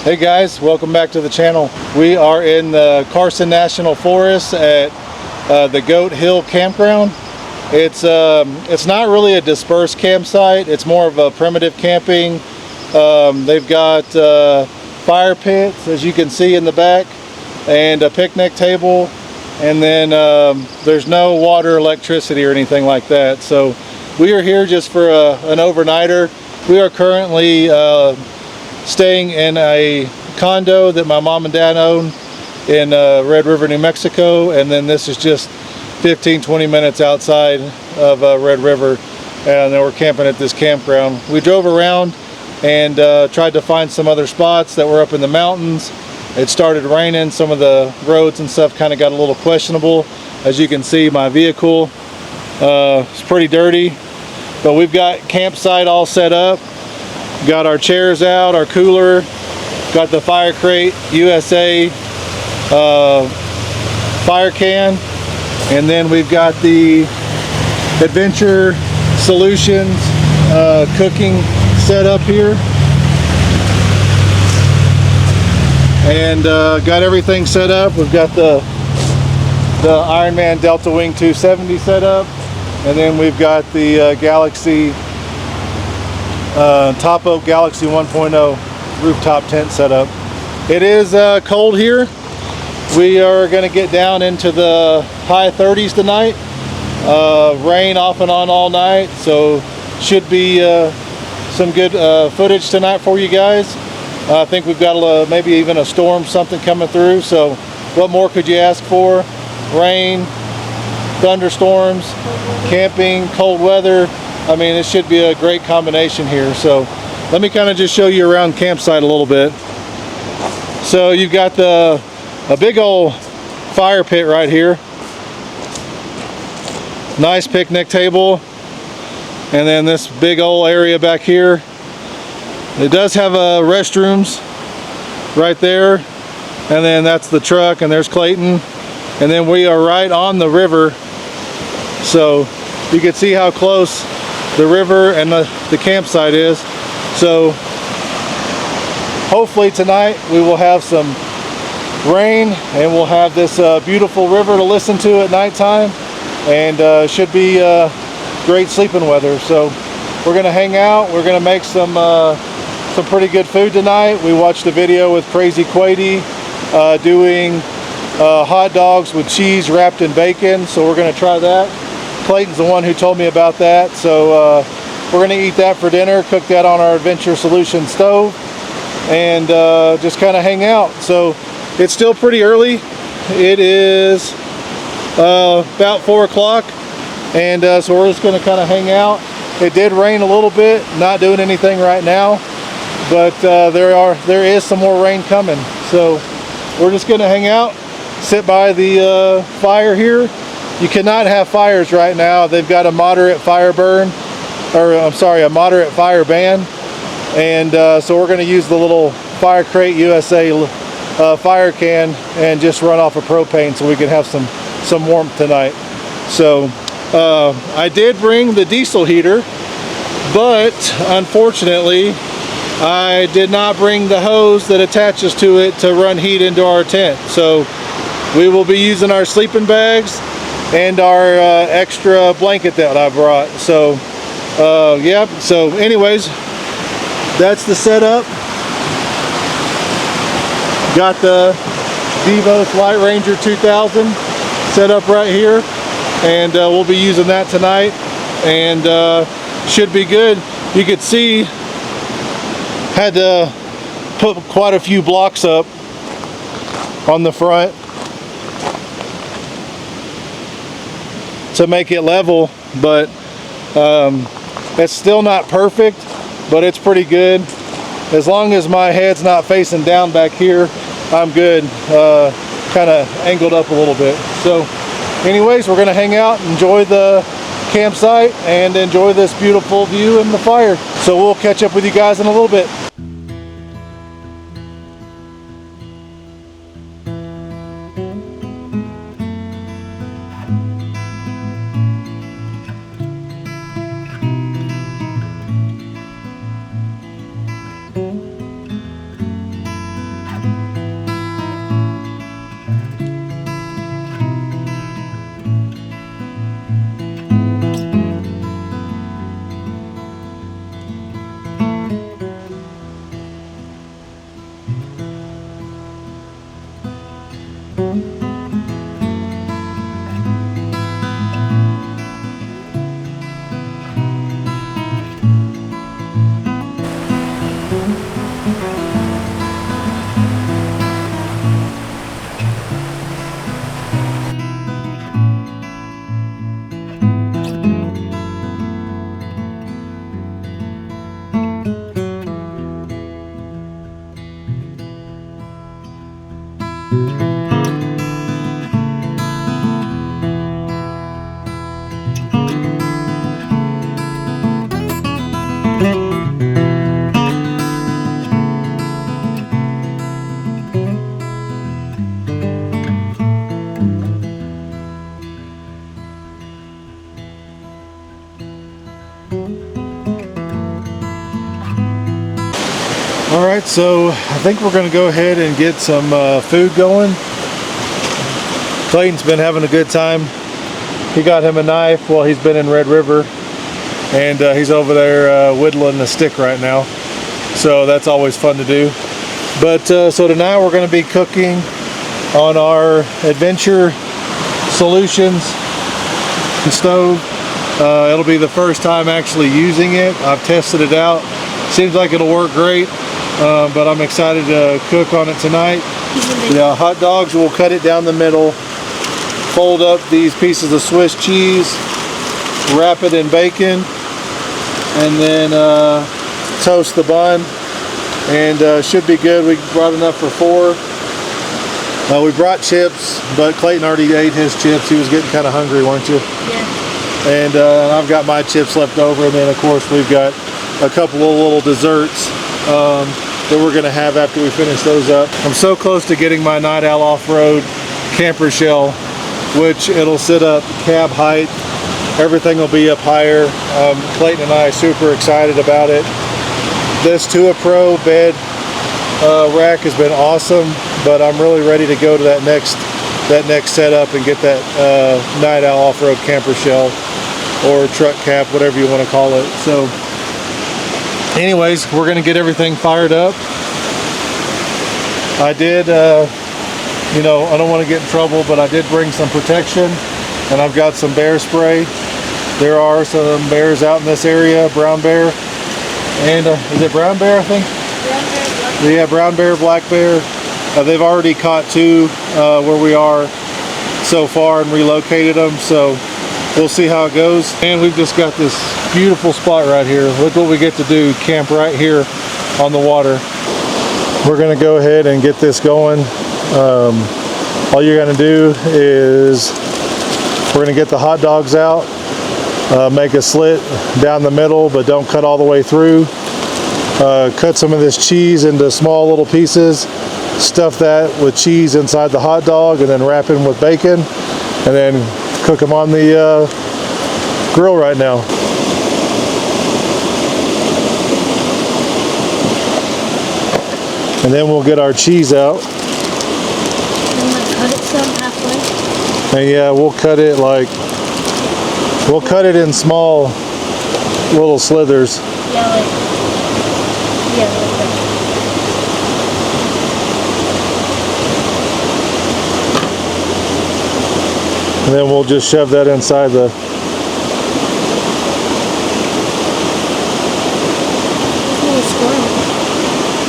Hey guys, welcome back to the channel. We are in the Carson National Forest at the Goat Hill Campground. It's not really a dispersed campsite. It's more of a primitive camping. They've got fire pits, as you can see in the back, and a picnic table, and then there's no water, electricity, or anything like that. So we are here just for an overnighter. We are currently staying in a condo that my mom and dad own in Red River, New Mexico, and then this is just 15-20 minutes outside of Red River, and then we're camping at this campground. We drove around and tried to find some other spots that were up in the mountains. It started raining. Some of the roads and stuff kind of got a little questionable. As you can see, my vehicle is pretty dirty, but we've got campsite all set up. Got our chairs out, our cooler, got the fire crate USA fire can, and then we've got the Adventure Solutions cooking set up here, and got everything set up. We've got the Ironman Delta Wing 270 set up, and then we've got the Galaxy Top Oak Galaxy 1.0 rooftop tent set up. It is cold here. We are going to get down into the high 30s tonight. Rain off and on all night, so should be some good footage tonight for you guys. I think we've got maybe even a storm, something coming through, so what more could you ask for? Rain, thunderstorms, camping, cold weather. I mean, it should be a great combination here. So let me kind of just show you around campsite a little bit. So you've got a big old fire pit right here. Nice picnic table. And then this big old area back here. It does have restrooms right there. And then that's the truck, and there's Clayton. And then we are right on the river. So you can see how close the river and the campsite is. So hopefully tonight we will have some rain, and we'll have this beautiful river to listen to at nighttime, and should be great sleeping weather. So we're gonna hang out. We're gonna make some pretty good food tonight. We watched a video with Crazy Quady doing hot dogs with cheese wrapped in bacon, so we're gonna try that. Clayton's the one who told me about that, so we're going to eat that for dinner, cook that on our Adventure Solutions stove, and just kind of hang out. So it's still pretty early. It is about 4 o'clock, and so we're just going to kind of hang out. It did rain a little bit, not doing anything right now, but there is some more rain coming. So we're just going to hang out, sit by the fire here. You cannot have fires right now. They've got a moderate fire burn, or I'm sorry, a moderate fire ban. And so we're going to use the little Fire Crate USA fire can and just run off of propane so we can have some warmth tonight. So I did bring the diesel heater, but unfortunately I did not bring the hose that attaches to it to run heat into our tent. So we will be using our sleeping bags and our extra blanket that I brought. So yeah, so anyways, that's the setup. Got the Devos Light Ranger 2000 set up right here, and we'll be using that tonight, and should be good. You could see had to put quite a few blocks up on the front to make it level, but it's still not perfect, but it's pretty good. As long as my head's not facing down back here, I'm good. Kind of angled up a little bit. So anyways, we're gonna hang out, enjoy the campsite, and enjoy this beautiful view and the fire. So we'll catch up with you guys in a little bit. All right, so I think we're gonna go ahead and get some food going. Clayton's been having a good time. He got him a knife while he's been in Red River, and he's over there whittling a stick right now. So that's always fun to do. But so tonight we're gonna be cooking on our Adventure Solutions stove. It'll be the first time actually using it. I've tested it out. Seems like it'll work great, but I'm excited to cook on it tonight. The hot dogs, we'll cut it down the middle, fold up these pieces of Swiss cheese, wrap it in bacon, and then toast the bun, and should be good. We brought enough for 4. We brought chips, but Clayton already ate his chips. He was getting kind of hungry, weren't you? Yeah. And I've got my chips left over, and then of course we've got a couple of little desserts that we're gonna have after we finish those up. I'm so close to getting my Night Owl off-road camper shell, which it'll sit up cab height. Everything will be up higher. Clayton and I are super excited about it. This Tua Pro bed rack has been awesome, but I'm really ready to go to that next setup and get that Night Owl off-road camper shell or truck cap, whatever you want to call it. So anyways, we're gonna get everything fired up. I did you know, I don't want to get in trouble, but I did bring some protection, and I've got some bear spray. There are some bears out in this area, brown bear, and is it brown bear, I think? Brown bear, black bear. Yeah, brown bear, black bear. They've already caught 2 where we are so far and relocated them, so we'll see how it goes. And we've just got this beautiful spot right here. Look what we get to do, camp right here on the water. We're gonna go ahead and get this going. All you're gonna do is we're gonna get the hot dogs out, make a slit down the middle, but don't cut all the way through. Cut some of this cheese into small little pieces, stuff that with cheese inside the hot dog, and then wrap them with bacon, and then cook them on the grill right now. And then we'll get our cheese out. And like cut it some halfway. And yeah, we'll cut it in small little slithers. Yeah, like that. And then we'll just shove that inside the...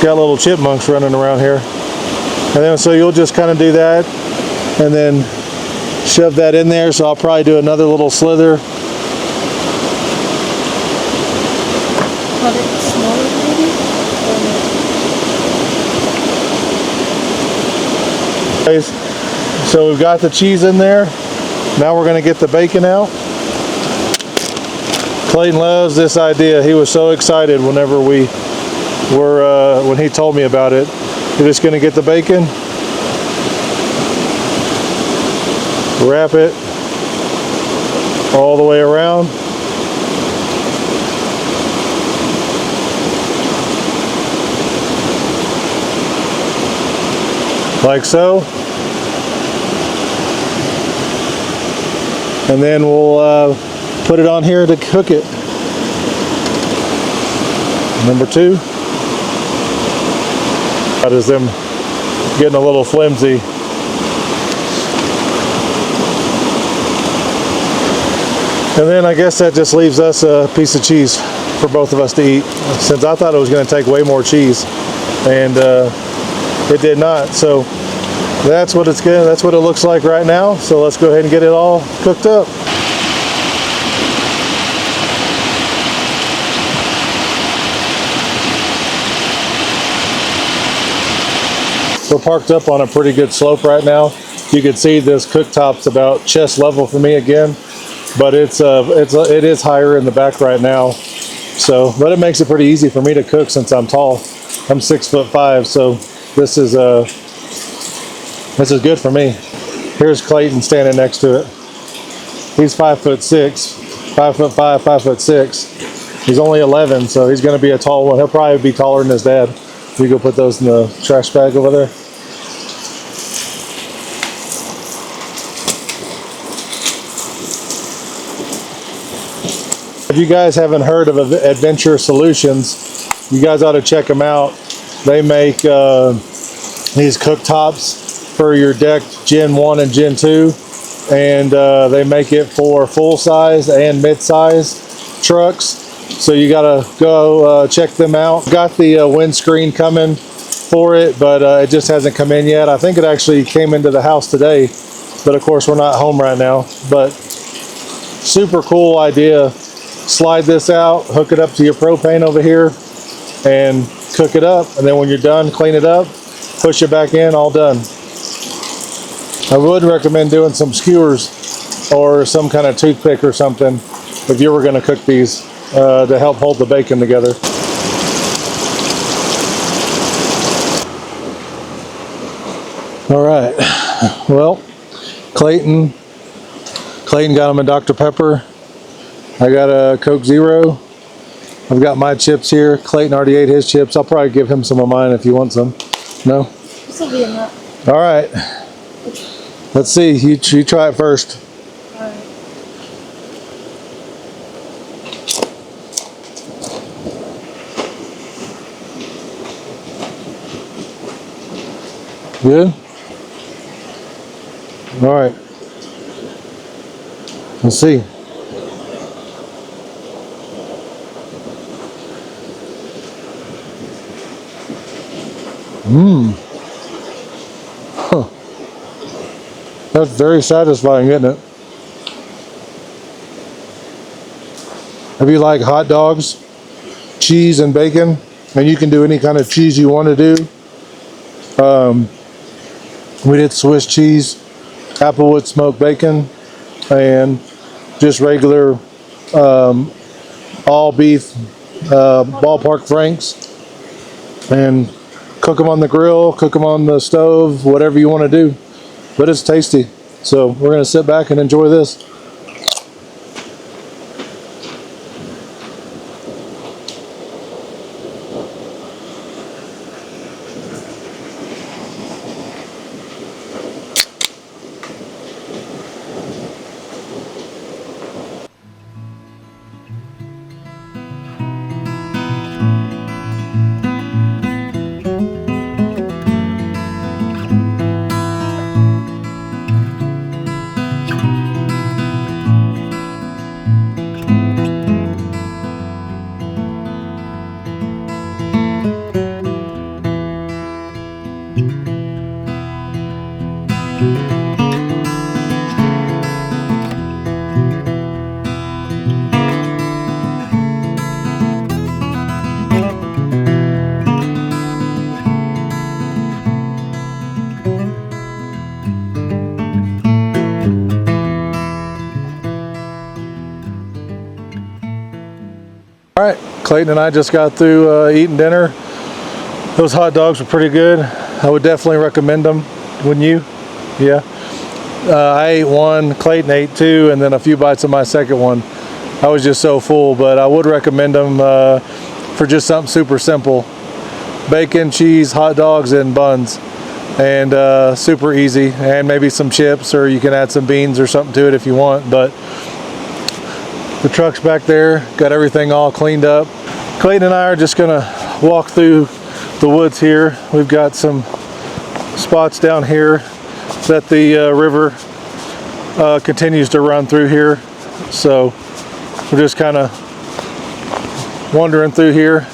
Got little chipmunks running around here. And then so you'll just kind of do that and then shove that in there. So I'll probably do another little slither. Cut it smaller maybe? So we've got the cheese in there. Now we're going to get the bacon out. Clayton loves this idea. He was so excited whenever we were, when he told me about it. We're just going to get the bacon, wrap it all the way around. Like so. And then we'll put it on here to cook it. Number 2. That is them getting a little flimsy. And then I guess that just leaves us a piece of cheese for both of us to eat, since I thought it was going to take way more cheese, and it did not. So that's what it's good. That's what it looks like right now. So let's go ahead and get it all cooked up. We're parked up on a pretty good slope right now. You can see this cooktop's about chest level for me again, but it is higher in the back right now. So, but it makes it pretty easy for me to cook since I'm tall. I'm 6'5", so this is good for me. Here's Clayton standing next to it. He's 5'6", 5'5", 5'6". He's only 11, so he's going to be a tall one. He'll probably be taller than his dad You go put those in the trash bag over there. If you guys haven't heard of Adventure Solutions, you guys ought to check them out. They make these cooktops for your deck Gen 1 and Gen 2. And they make it for full-size and mid-size trucks. So you gotta go check them out. Got the windscreen coming for it, but it just hasn't come in yet. I think it actually came into the house today, but of course we're not home right now. But super cool idea. Slide this out, hook it up to your propane over here, and cook it up. And then when you're done, clean it up, push it back in, all done. I would recommend doing some skewers or some kind of toothpick or something if you were going to cook these to help hold the bacon together. All right, well, Clayton got them a Dr. Pepper. I got a Coke Zero. I've got my chips here. Clayton already ate his chips. I'll probably give him some of mine if you want some. No? This will be enough. All right. Let's see. You try it first. All right. Good? All right. Let's see. Huh. That's very satisfying, isn't it? If you like hot dogs, cheese and bacon, and you can do any kind of cheese you want to do. We did Swiss cheese, applewood smoked bacon, and just regular all beef ballpark franks, and cook them on the grill, cook them on the stove, whatever you want to do. But it's tasty. So we're going to sit back and enjoy this. All right, Clayton and I just got through eating dinner. Those hot dogs were pretty good. I would definitely recommend them, wouldn't you? Yeah. I ate one, Clayton ate two, and then a few bites of my second one. I was just so full, but I would recommend them for just something super simple. Bacon, cheese, hot dogs, and buns. And super easy, and maybe some chips, or you can add some beans or something to it if you want. But the truck's back there, got everything all cleaned up. Clayton and I are just gonna walk through the woods here. We've got some spots down here that the river continues to run through here. So we're just kind of wandering through here.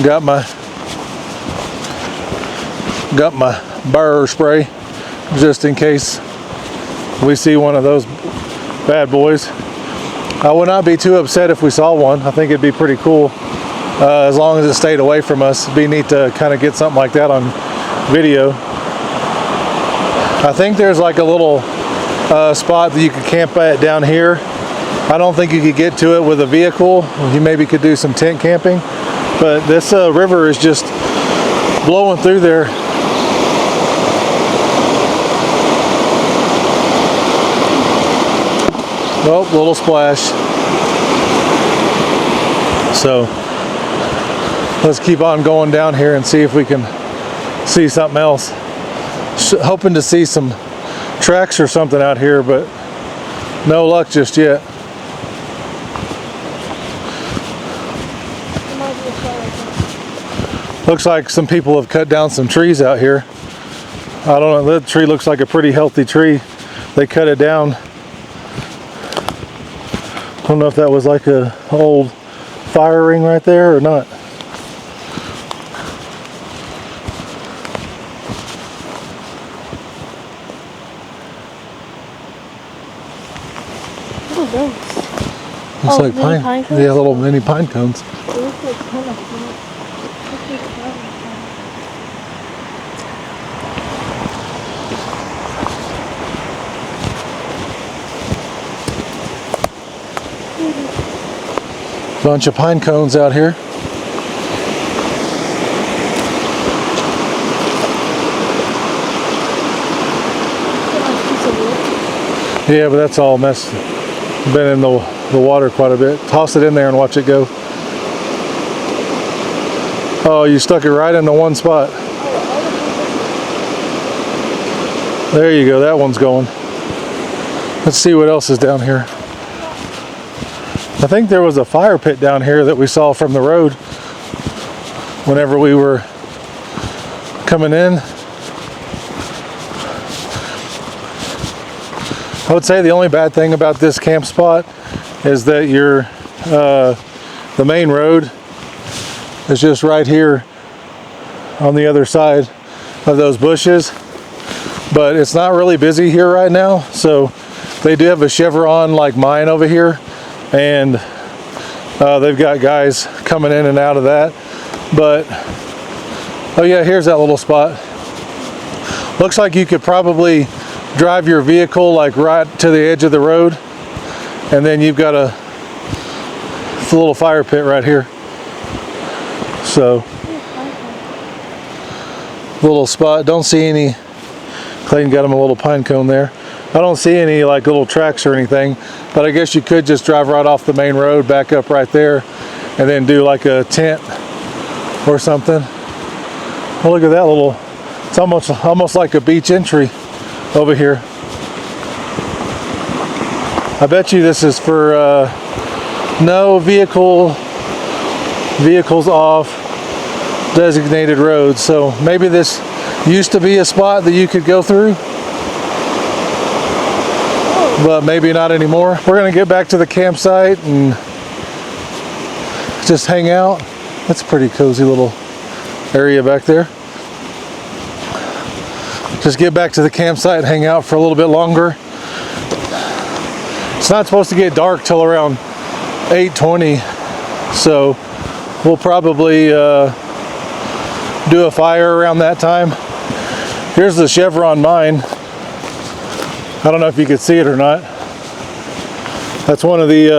Got my burr spray just in case we see one of those bad boys. I would not be too upset if we saw one. I think it'd be pretty cool as long as it stayed away from us. It'd be neat to kind of get something like that on video. I think there's like a little spot that you could camp at down here. I don't think you could get to it with a vehicle. You maybe could do some tent camping, but this river is just blowing through there. Oh, little splash. So let's keep on going down here and see if we can see something else. Hoping to see some tracks or something out here, but no luck just yet. Looks like some people have cut down some trees out here. I don't know, that tree looks like a pretty healthy tree. They cut it down. I don't know if that was like a old fire ring right there or not. What are those? Looks like mini pine cones? Yeah, little mini pine cones. They look like kind of cool. Bunch of pine cones out here. Yeah, but that's all messed. Been in the water quite a bit. Toss it in there and watch it go. Oh, you stuck it right into one spot. There you go, that one's going. Let's see what else is down here. I think there was a fire pit down here that we saw from the road whenever we were coming in. I would say the only bad thing about this camp spot is that the main road is just right here on the other side of those bushes, but it's not really busy here right now. So they do have a Chevron like mine over here, and they've got guys coming in and out of that. But oh yeah, here's that little spot. Looks like you could probably drive your vehicle like right to the edge of the road, and then you've got a little fire pit right here. So little spot. Don't see any. Clayton got him a little pine cone there. I don't see any like little tracks or anything, but I guess you could just drive right off the main road, back up right there, and then do like a tent or something. Oh, look at that little, it's almost like a beach entry over here. I bet you this is for no vehicles off designated roads. So maybe this used to be a spot that you could go through, but maybe not anymore. We're gonna get back to the campsite and just hang out. That's a pretty cozy little area back there. Just get back to the campsite and hang out for a little bit longer. It's not supposed to get dark till around 8:20, so we'll probably do a fire around that time. Here's the Chevron mine. I don't know if you could see it or not. That's one of the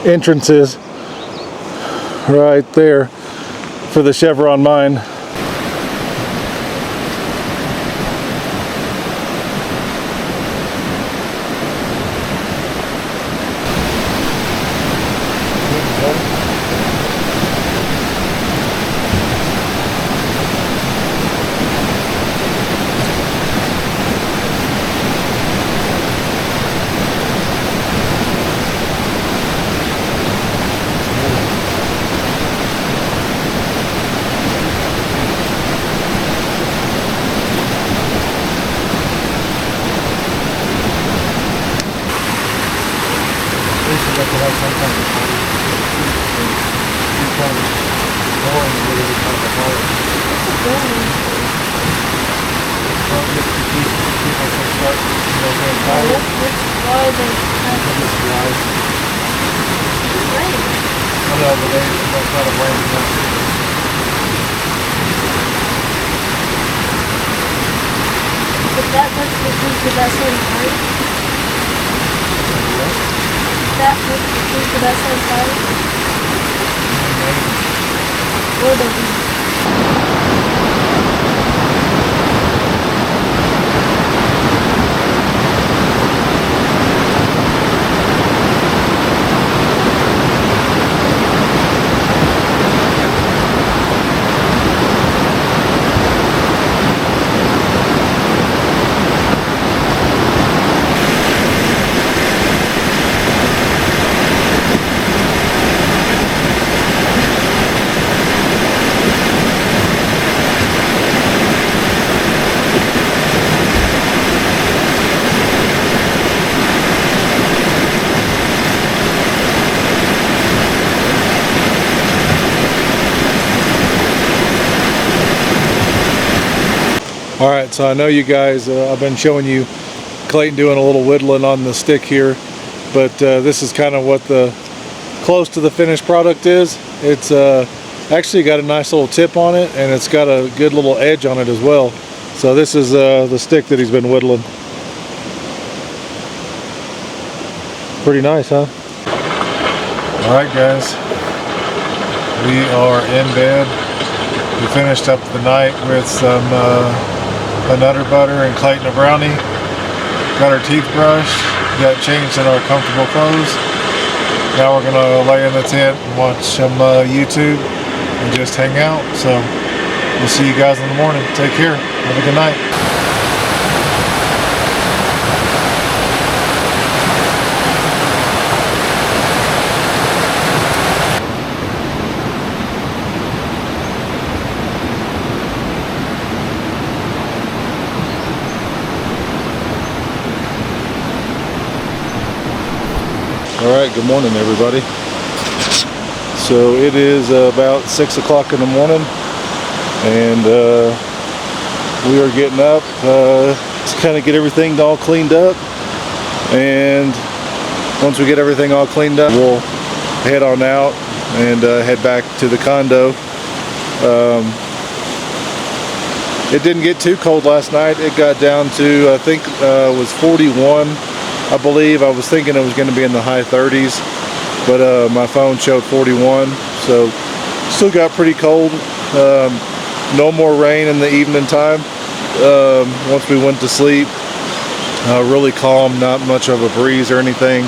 entrances right there for the Chevron mine. All right, so I know you guys, I've been showing you Clayton doing a little whittling on the stick here, but this is kind of what the close to the finished product is. It's actually got a nice little tip on it, and it's got a good little edge on it as well. So this is the stick that he's been whittling. Pretty nice, huh? All right, guys, we are in bed. We finished up the night with some a Nutter Butter and Clayton a brownie. Got our teeth brushed, got changed in our comfortable clothes. Now we're gonna lay in the tent and watch some YouTube and just hang out. So we'll see you guys in the morning. Take care. Have a good night. Alright, good morning everybody. So it is about 6 o'clock in the morning, and we are getting up to kind of get everything all cleaned up, and once we get everything all cleaned up, we'll head on out and head back to the condo. It didn't get too cold last night. It got down to, I think it was 41. I believe. I was thinking it was going to be in the high 30s, but my phone showed 41, so still got pretty cold. No more rain in the evening time. Once we went to sleep, really calm, not much of a breeze or anything.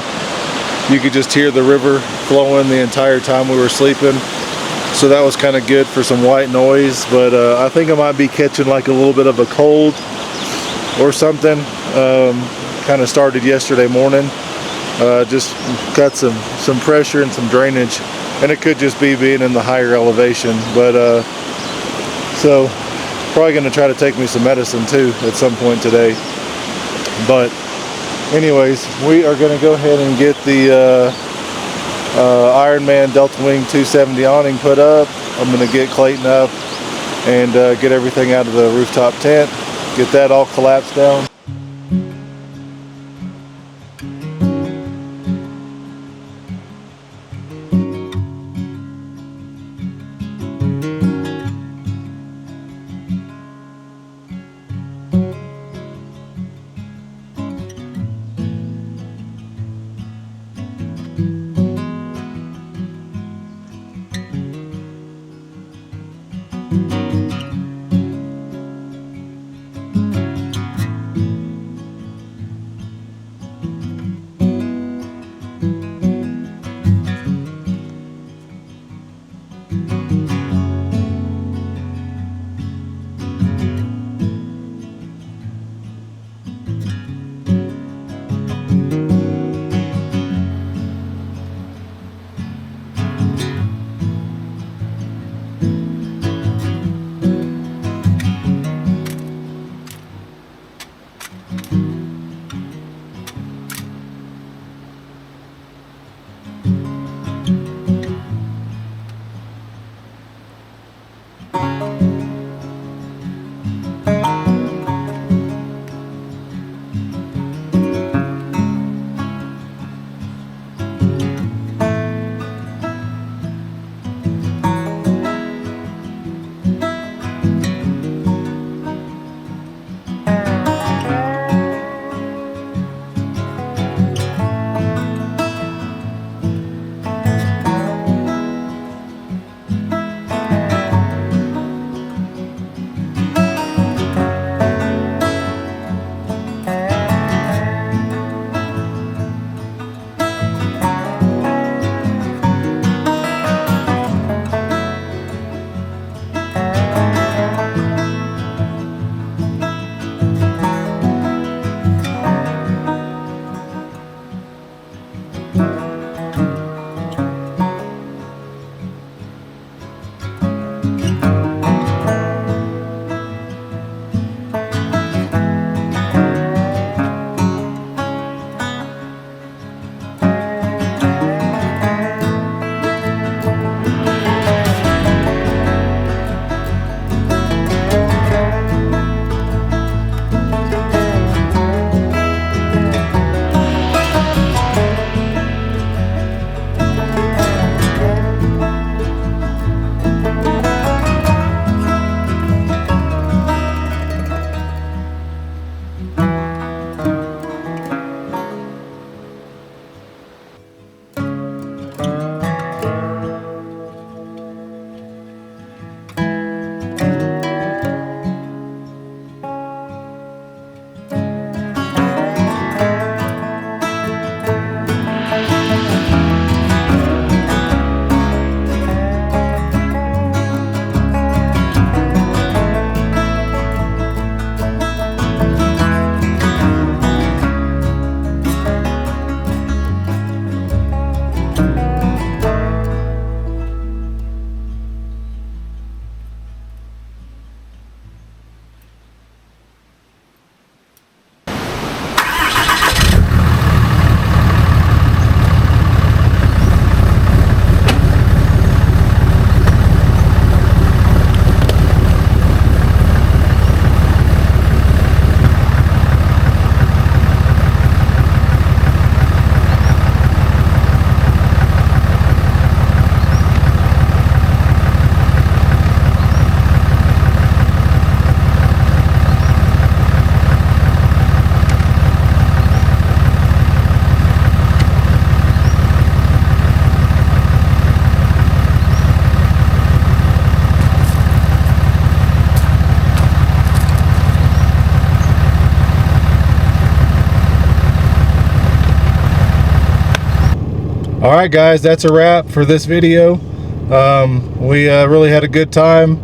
You could just hear the river flowing the entire time we were sleeping, so that was kind of good for some white noise. But I think I might be catching like a little bit of a cold or something. Kind of started yesterday morning. Just got some pressure and some drainage, and it could just be being in the higher elevation. But so probably going to try to take me some medicine too at some point today. But anyways, we are going to go ahead and get the Ironman Delta Wing 270 awning put up. I'm going to get Clayton up and get everything out of the rooftop tent, get that all collapsed down. All right, guys, that's a wrap for this video. We really had a good time.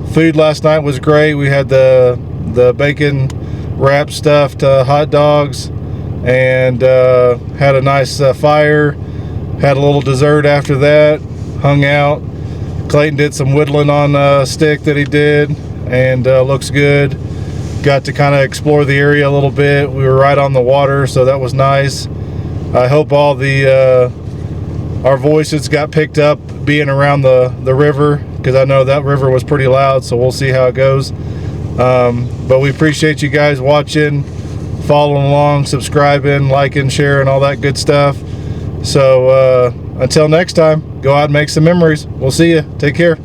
Food last night was great. We had the bacon wrap stuffed hot dogs, and had a nice fire. Had a little dessert after that. Hung out. Clayton did some whittling on a stick that he did, and looks good. Got to kind of explore the area a little bit. We were right on the water, so that was nice. I hope all the our voices got picked up being around the river, because I know that river was pretty loud, so we'll see how it goes. But we appreciate you guys watching, following along, subscribing, liking, sharing, all that good stuff. So until next time, go out and make some memories. We'll see you. Take care.